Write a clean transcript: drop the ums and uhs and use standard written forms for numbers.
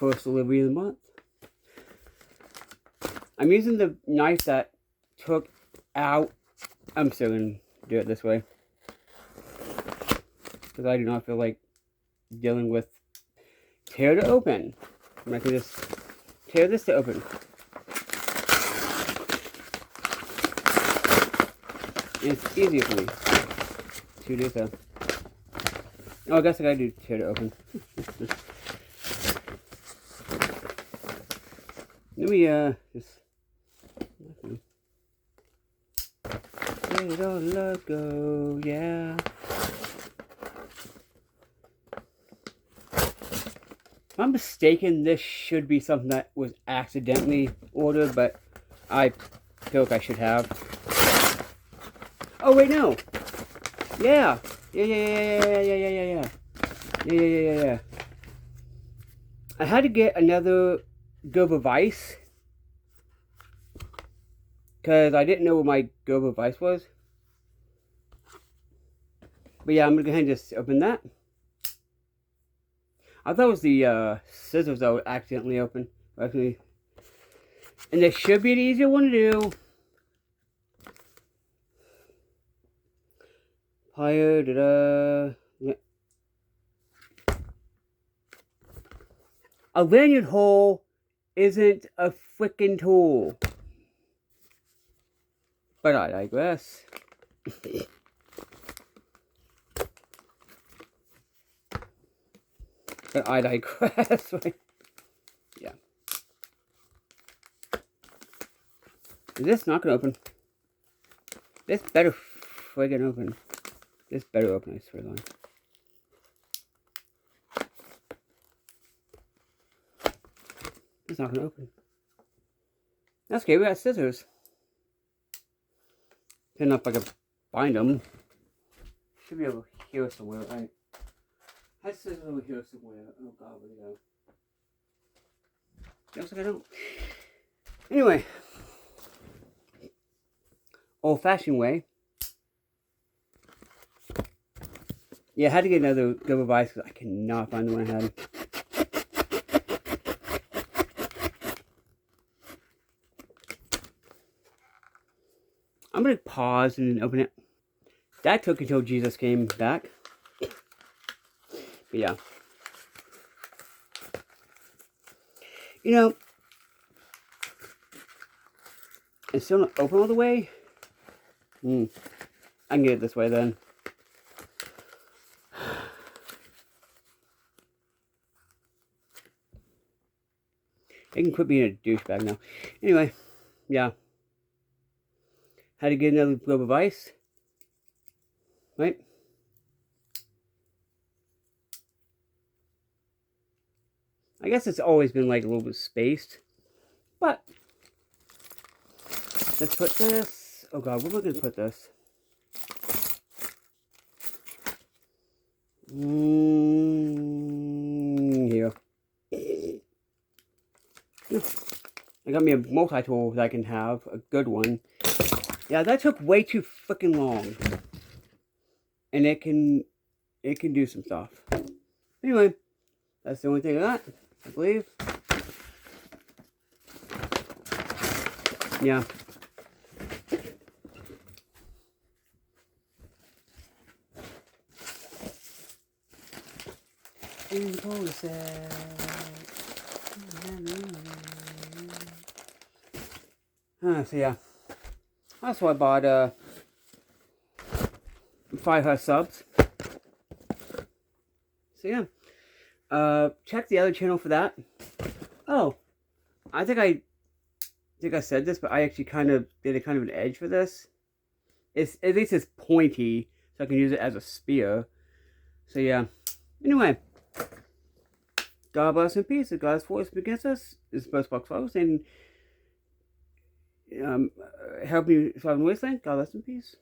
first delivery of the month. I'm using the knife that took out. I'm still going to do it this way. Because I do not feel like dealing with tear to open. I can just tear this to open. And it's easier for me to do so. Oh, I guess I gotta do tear to open. Let me just let it all let go, yeah. If I'm mistaken, this should be something that was accidentally ordered, but I feel like I should have. Oh wait, no. Yeah. Yeah. I had to get another gerber vise because I didn't know where my gerber vise was. But yeah, I'm gonna go ahead and just open that. I thought it was the scissors that would accidentally open. Actually, and this should be the easier one to do. Plier, yeah. A lanyard hole isn't a freaking tool. But I digress. But I digress. Yeah. Is this not gonna open? This better friggin' open. This better open, I swear on. It's not gonna open. That's okay, we got scissors. Turn up like I can find them. Should be over here somewhere, right? I had scissors over here somewhere. Oh god, where they go? Looks like I don't. Anyway. Old-fashioned way. Yeah, I had to get another gerber vise because I cannot find the one I had. I'm going to pause and then open it. That took until Jesus came back. But yeah. You know, it's still not open all the way. I can get it this way then. I can quit being a douchebag now. Anyway, yeah. Had to get another gerber vise. Right? I guess it's always been like a little bit spaced. But let's put this. Oh god, where am I going to put this? Here. I got me a multi-tool that I can have. A good one. Yeah, that took way too freaking long. And it can do some stuff. Anyway, that's the only thing I got, I believe. Yeah. In the cul-de-sac. So yeah. That's why I bought 5 subs. So yeah. Check the other channel for that. Oh. I think I said this, but I actually kind of did a kind of an edge for this. It's at least it's pointy, so I can use it as a spear. So yeah. Anyway. God bless and peace. If God's force against us, is both box folks, and help me survive in the wasteland. God bless and peace.